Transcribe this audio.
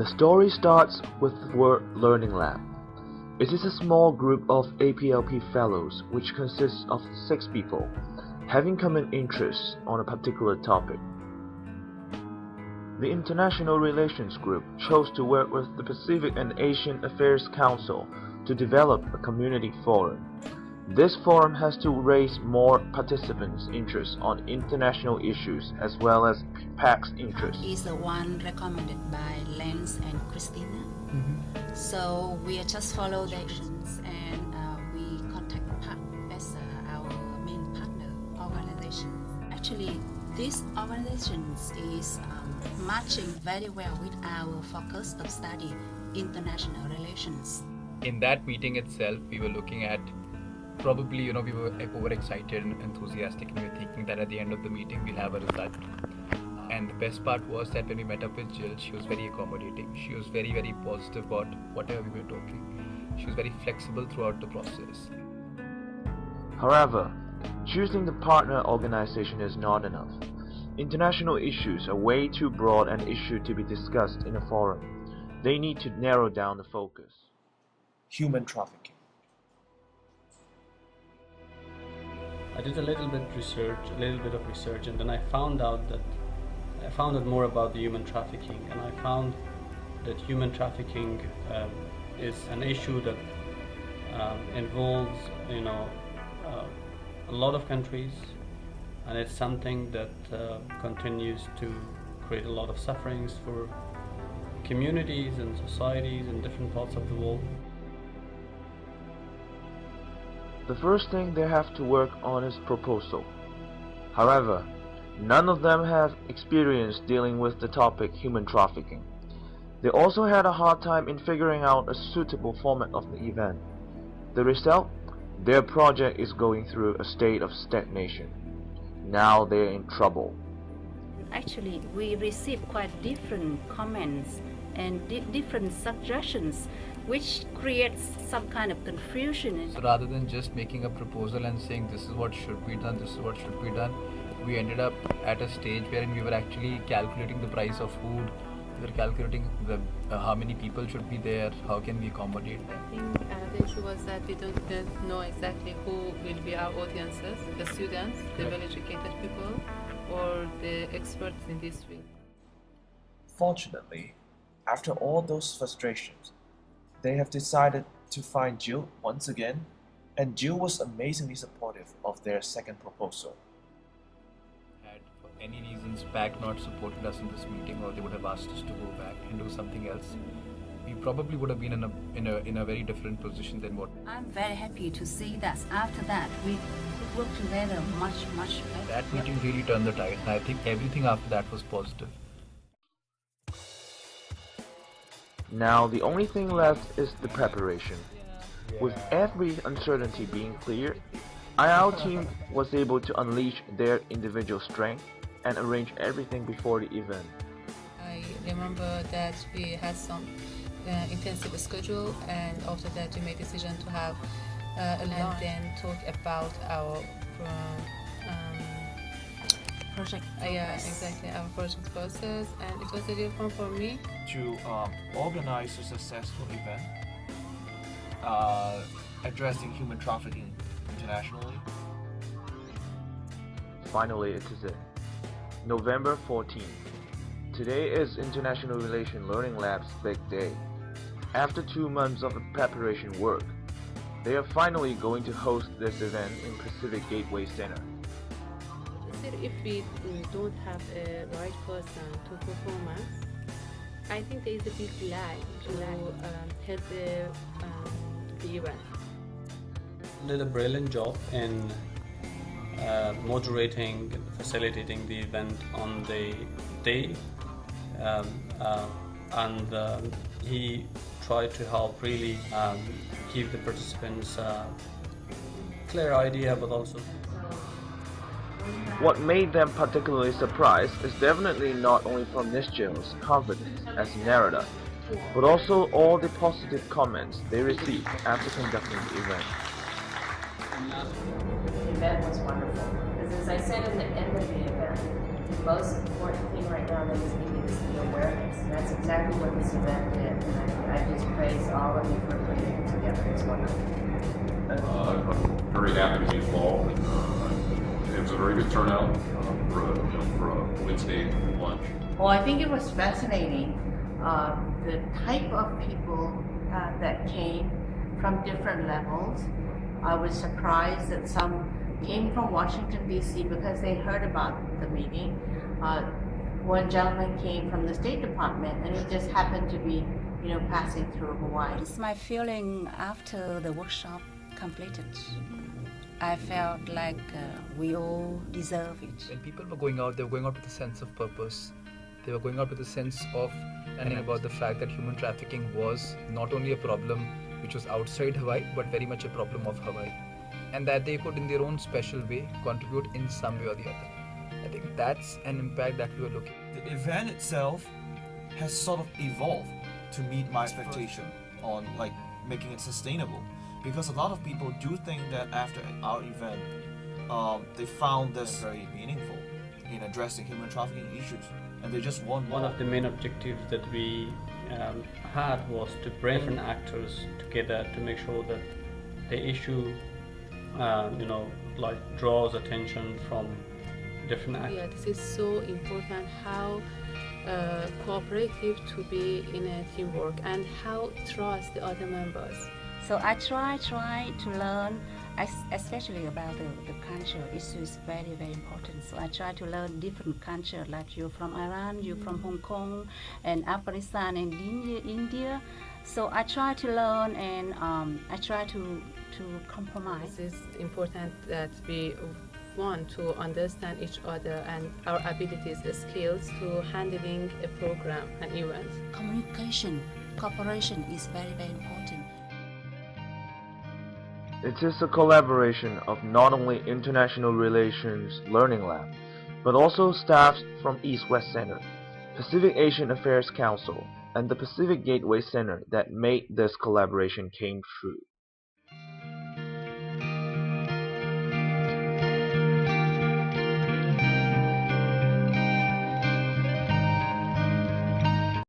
The story starts with the word Learning Lab. It is a small group of APLP fellows which consists of 6 people, having common interests on a particular topic. The International Relations Group chose to work with the Pacific and Asian Affairs Council to develop a community forum. This forum has to raise more participants' interest on international issues as well as PAC's interests. Is the one recommended by Lance and Christina. So we just follow the actions and we contact PAC as our main partner organization. Actually, this organization is matching very well with our focus of study, international relations. In that meeting itself, we were looking at probably, we were overexcited and enthusiastic, and we were thinking that at the end of the meeting we'll have a result. And the best part was that when we met up with Jill, she was very accommodating. She was very, very positive about whatever we were talking. She was very flexible throughout the process. However, choosing the partner organization is not enough. International issues are way too broad an issue to be discussed in a forum. They need to narrow down the focus. Human trafficking. I did a little bit of research, and then I found out more about the human trafficking, and I found that human trafficking is an issue that involves, a lot of countries, and it's something that continues to create a lot of sufferings for communities and societies in different parts of the world. The first thing they have to work on is proposal. However, none of them have experience dealing with the topic human trafficking. They also had a hard time in figuring out a suitable format of the event. The result? Their project is going through a state of stagnation. Now they're in trouble. Actually, we received quite different comments and different suggestions, which creates some kind of confusion. So rather than just making a proposal and saying this is what should be done, this is what should be done, we ended up at a stage wherein we were actually calculating the price of food. We were calculating how many people should be there, how can we accommodate them. I think the issue was that we don't know exactly who will be our audiences, the students, the well-educated people, or the experts in this field. Fortunately, after all those frustrations, they have decided to find Jill once again, and Jill was amazingly supportive of their second proposal. Had for any reasons PAC not supported us in this meeting, or they would have asked us to go back and do something else, we probably would have been in a very different position than what. I'm very happy to see that after that we could work together much better. That meeting really turned the tide, and I think everything after that was positive. Now the only thing left is the preparation. With every uncertainty being cleared, our team was able to unleash their individual strength and arrange everything before the event. I remember that we had some intensive schedule, and after that we made decision to have a lunch and then talk about our Project yeah, exactly, our project process, and it was a real fun for me To organize a successful event addressing human trafficking internationally. Finally, it is it. November 14th. Today is International Relations Learning Lab's big day. After 2 months of preparation work, they are finally going to host this event in Pacific Gateway Center. if we don't have a right person to perform us, I think there is a big lag to help the event. Did a brilliant job in moderating and facilitating the event on the day, and he tried to help really give the participants clear idea, but also what made them particularly surprised is definitely not only from Ms. Jill's confidence as narrator, but also all the positive comments they received after conducting the event. The event was wonderful, because as I said in the end of the event, most important thing right now that is needed is the awareness. And that's exactly what this event did. And I just praise all of you for putting it together. It's wonderful. I'm very happy to be involved. It was a very good turnout for a Wednesday lunch. Well, I think it was fascinating, the type of people that came from different levels. I was surprised that some came from Washington, D.C. because they heard about the meeting. One gentleman came from the State Department, and he just happened to be, passing through Hawaii. It's my feeling after the workshop completed. I felt like we all deserve it. When people were going out, they were going out with a sense of purpose. They were going out with a sense of learning about the fact that human trafficking was not only a problem which was outside Hawaii, but very much a problem of Hawaii. And that they could, in their own special way, contribute in some way or the other. I think that's an impact that we were looking at. The event itself has sort of evolved to meet my expectation on making it sustainable. Because a lot of people do think that after our event, they found this very meaningful in addressing human trafficking issues, and they just want more. One of the main objectives that we had was to bring different actors together to make sure that the issue, draws attention from different actors. Yeah, this is so important, how cooperative to be in a teamwork and how trust the other members. So I try to learn, especially about the culture. Issue is very, very important. So I try to learn different culture, like you're from Iran, you're from Hong Kong, and Afghanistan, and India. So I try to learn, and I try to compromise. It is important that we want to understand each other and our abilities, the skills to handling a program, an event. Communication, cooperation is very, very important. It is a collaboration of not only International Relations Learning Lab, but also staffs from East-West Center, Pacific Asian Affairs Council, and the Pacific Gateway Center that made this collaboration came true.